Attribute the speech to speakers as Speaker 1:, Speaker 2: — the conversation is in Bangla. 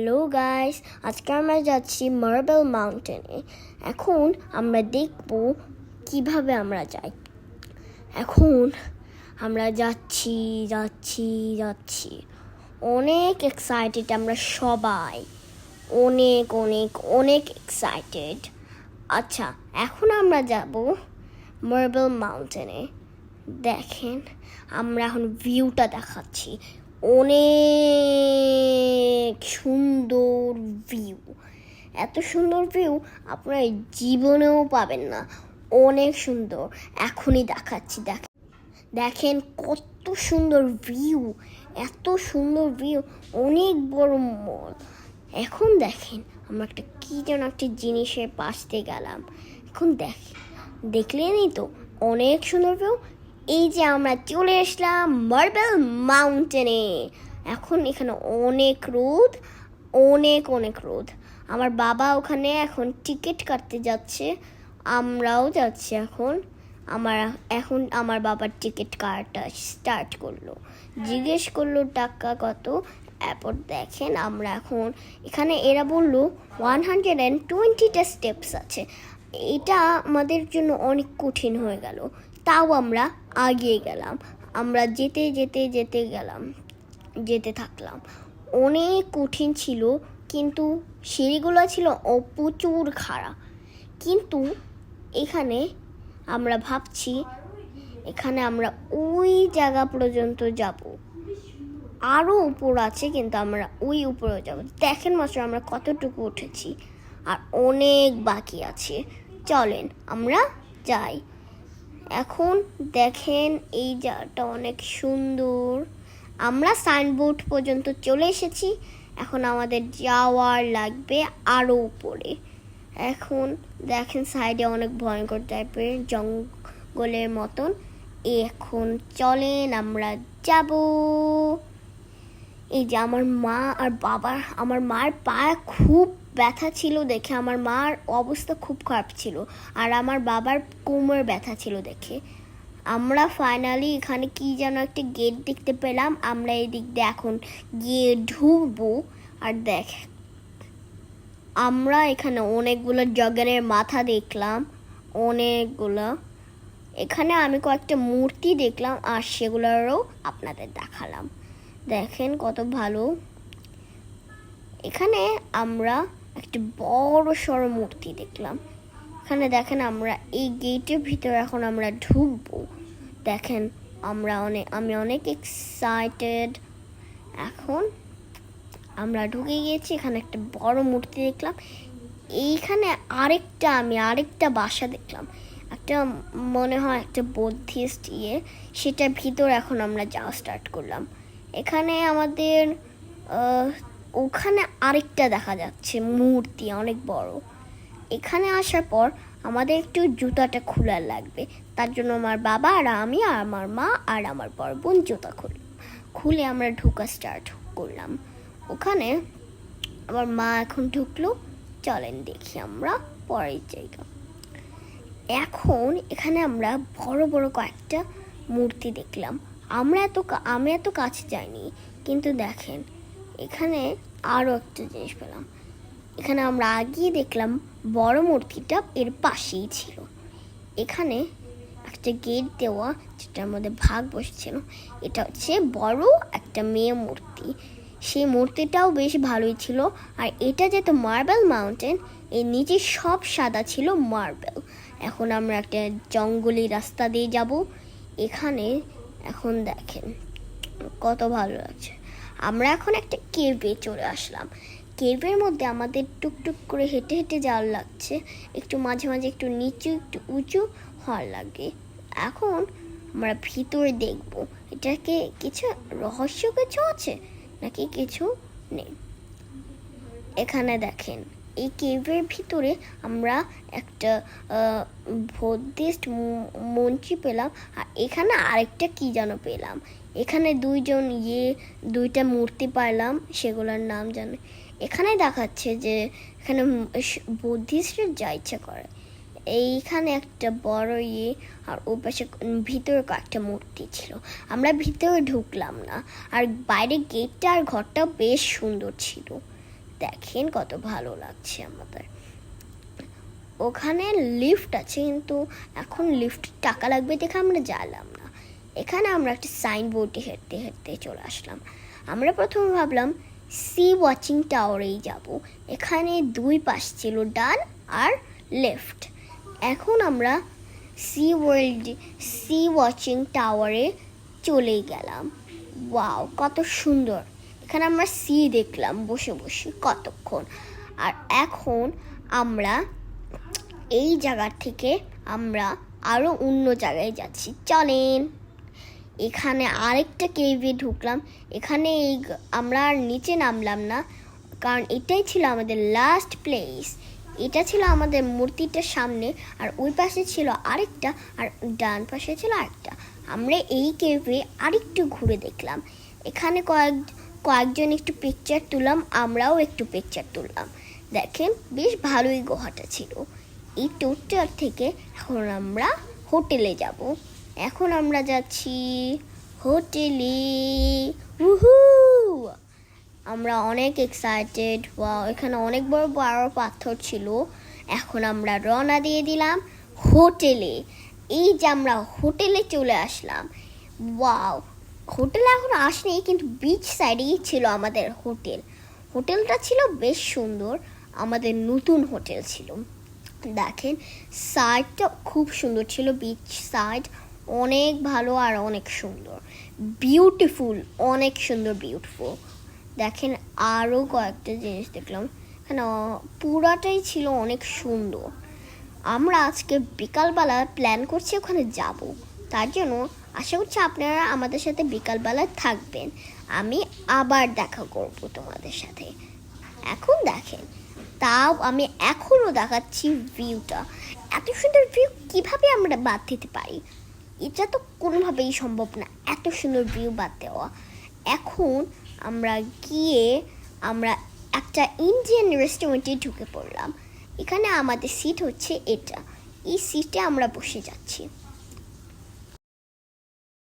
Speaker 1: হ্যালো গাইস, আজকে আমরা যাচ্ছি মার্বেল মাউন্টেনে। এখন আমরা দেখব কিভাবে আমরা যাই। এখন আমরা যাচ্ছি যাচ্ছি যাচ্ছি অনেক এক্সাইটেড, আমরা সবাই অনেক অনেক অনেক এক্সাইটেড। আচ্ছা, এখন আমরা যাব মার্বেল মাউন্টেনে। দেখেন, আমরা এখন ভিউটা দেখাচ্ছি। অনেক সুন্দর ভিউ, এত সুন্দর ভিউ আপনারা জীবনেও পাবেন না। অনেক সুন্দর, এখনই দেখাচ্ছি। দেখেন কত সুন্দর ভিউ, এত সুন্দর ভিউ, অনেক বড় মল। এখন দেখেন, আমরা একটা কি যেন একটা জিনিসের পাশ দিয়ে গেলাম। এখন দেখলেনই তো, অনেক সুন্দর ভিউ। এই যে আমরা চলে আসলাম মার্বেল মাউন্টেনে। এখন এখানে অনেক রোদ, অনেক অনেক রোদ। আমার বাবা ওখানে এখন টিকিট কাটতে যাচ্ছে, আমরাও যাচ্ছি। এখন আমার বাবার টিকিট কাটা স্টার্ট করলো, জিজ্ঞেস করলো টাকা কত। এরপর দেখেন আমরা এখন এখানে, এরা বললো 120টা স্টেপস আছে। এটা আমাদের জন্য অনেক কঠিন হয়ে গেল, তাও আমরা আগিয়ে গেলাম। আমরা যেতে থাকলাম। অনেক কঠিন ছিল, কিন্তু সিঁড়িগুলো ছিল প্রচুর খাড়া। কিন্তু এখানে আমরা ভাবছি, এখানে আমরা ওই জায়গা পর্যন্ত যাব। আরও উপর আছে, কিন্তু আমরা ওই উপরেও যাব। দেখেন মাত্র আমরা কতটুকু উঠেছি, আর অনেক বাকি আছে। চলেন আমরা যাই। এখন দেখেন এই জায়গাটা অনেক সুন্দর। আমরা সাইনবোর্ড পর্যন্ত চলে এসেছি, এখন আমাদের যাওয়ার লাগবে আরও উপরে। এখন দেখেন সাইডে অনেক ভয়ঙ্কর টাইপের জঙ্গলের মতন। এখন চলেন আমরা যাব। এই যে আমার মার পায়ে খুব ব্যথা ছিল দেখে, আমার মার অবস্থা খুব খারাপ ছিল, আর আমার বাবার কোমর ব্যথা ছিল দেখে আমরা ফাইনালি এখানে কি যেন একটা গেট দেখতে পেলাম। আমরা এই দিক দিয়ে এখন গিয়ে ঢুকবো। আর আমরা এখানে অনেকগুলো জগেনের মাথা দেখলাম, অনেকগুলো। এখানে আমি কয়েকটা মূর্তি দেখলাম, আর সেগুলোরও আপনাদের দেখালাম। দেখেন কত ভালো। এখানে আমরা একটা বড় সড়ো মূর্তি দেখলাম। এখানে দেখেন, আমরা এই গেটের ভিতরে এখন আমরা ঢুকবো। দেখেন আমি অনেক এক্সাইটেড। এখন আমরা ঢুকে গিয়েছি, এখানে একটা বড় মূর্তি দেখলাম। এইখানে আরেকটা বাসা দেখলাম, একটা মনে হয় একটা বুদ্ধিস্ট সেটার ভিতর এখন আমরা যাওয়া স্টার্ট করলাম। এখানে আমাদের ওখানে আরেকটা দেখা যাচ্ছে মূর্তি, অনেক বড়। এখানে আসার পর আমাদের একটু জুতাটা খোলার লাগবে, তার জন্য আমার বাবা আর আমি আর আমার মা আর আমার বড় বোন জুতা খুলে আমরা ঢোকা স্টার্ট করলাম। ওখানে আমার মা এখন ঢুকলো। চলেন দেখি আমরা পরের জায়গা। এখন এখানে আমরা বড় বড় কয়েকটা মূর্তি দেখলাম। আমি এত কাছে যাইনি, কিন্তু দেখেন এখানে আরও একটা জিনিস পেলাম। এখানে আমরা আগিয়ে দেখলাম বড় মূর্তিটা এর পাশেই ছিল। এখানে একটা গেট দেওয়া, যেটার মধ্যে ভাগ বসেছিল। এটা হচ্ছে বড় একটা মেয়ে মূর্তি। সেই মূর্তিটাও বেশ ভালোই ছিল। আর এটা যেহেতু মার্বেল মাউন্টেন, এর নিচে সব সাদা ছিল মার্বেল। এখন আমরা একটা জঙ্গলি রাস্তা দিয়ে যাব। এখানে এখন দেখেন কত ভালো লাগছে। আমরা এখন একটা কেভে চলে আসলাম। কেভের মধ্যে আমাদের টুকটুক করে হেঁটে হেঁটে যাওয়ার লাগছে, একটু মাঝে মাঝে একটু নিচু একটু উঁচু হওয়ার লাগে। এখন আমরা ভিতরে দেখব, এটাকে কিছু রহস্য কিছু আছে নাকি কিছু নেই। এখানে দেখেন এই কেভের ভিতরে আমরা একটা বুদ্ধিস্ট মন্ত্রী পেলাম, আর এখানে আরেকটা কি যেন পেলাম। এখানে দুইটা মূর্তি পাইলাম, সেগুলোর নাম জানি। এখানে দেখাচ্ছে যে এখানে বুদ্ধিস্টের যা ইচ্ছা করে। এইখানে একটা বড় আর ওর পাশে ভিতরে কয়েকটা মূর্তি ছিল। আমরা ভিতরে ঢুকলাম না, আর বাইরে গেটটা আর ঘরটা বেশ সুন্দর ছিল। দেখেন কত ভালো লাগছে আমাদের। ওখানে লিফট আছে, কিন্তু এখন লিফটের টাকা লাগবে দেখে আমরা গেলাম না। এখানে আমরা একটা সাইনবোর্ডে হেঁটে হেঁটে চলে আসলাম। আমরা প্রথমে ভাবলাম সি ওয়াচিং টাওয়ারেই যাব। এখানে দুই পাশ ছিল, ডান আর লেফট। এখন আমরা সি ওয়াচিং টাওয়ারে চলে গেলাম। ওয়াও, কত সুন্দর! এখানে আমরা সি দেখলাম বসে বসে কতক্ষণ। আর এখন আমরা এই জায়গা থেকে আমরা আরো অন্য জায়গায় যাচ্ছি, চলেন। এখানে আরেকটা কেভে ঢুকলাম। এখানে আমরা আর নিচে নামলাম না, কারণ এটাই ছিল আমাদের লাস্ট প্লেস। এটা ছিল আমাদের মূর্তিটার সামনে, আর ওই পাশে ছিল আরেকটা, আর ডান পাশে ছিল আরেকটা। আমরা এই কেভে আরেকটু ঘুরে দেখলাম। এখানে কয়েকজন একটু পিকচার তুললাম, আমরাও একটু পিকচার তুললাম। দেখেন বেশ ভালোই গুহাটা ছিল। এই ট্যুরটার থেকে এখন আমরা হোটেলে যাব। এখন আমরা যাচ্ছি হোটেলে। উহু, আমরা অনেক এক্সাইটেড। ওয়াও, এখানে অনেক বড় বড় পাথর ছিল। এখন আমরা রওনা দিয়ে দিলাম হোটেলে। এই যে আমরা হোটেলে চলে আসলাম। ওয়াও, হোটেলে এখন আসেনি, কিন্তু বিচ সাইডেই ছিল আমাদের হোটেল। হোটেলটা ছিল বেশ সুন্দর, আমাদের নতুন হোটেল ছিল। দেখেন সাইডটা খুব সুন্দর ছিল, বিচ সাইড অনেক ভালো আর অনেক সুন্দর, বিউটিফুল, অনেক সুন্দর, বিউটিফুল। দেখেন আরও কয়েকটা জিনিস দেখলাম, এখানে পুরাটাই ছিল অনেক সুন্দর। আমরা আজকে বিকালবেলা প্ল্যান করছি ওখানে যাব, তার জন্য আশা করছি আপনারা আমাদের সাথে বিকালবেলা থাকবেন। আমি আবার দেখা করব তোমাদের সাথে। এখন দেখেন, তাও আমি এখনও দেখাচ্ছি ভিউটা। এত সুন্দর ভিউ কিভাবে আমরা বাদ দিতে পারি? এটা তো কোনোভাবেই সম্ভব না, এত সুন্দর ভিউ বাদ দেওয়া। এখন আমরা গিয়ে আমরা একটা ইন্ডিয়ান রেস্টুরেন্টে ঢুকে পড়লাম। এখানে আমাদের সিট হচ্ছে এটা, এই সিটে আমরা বসে যাচ্ছি।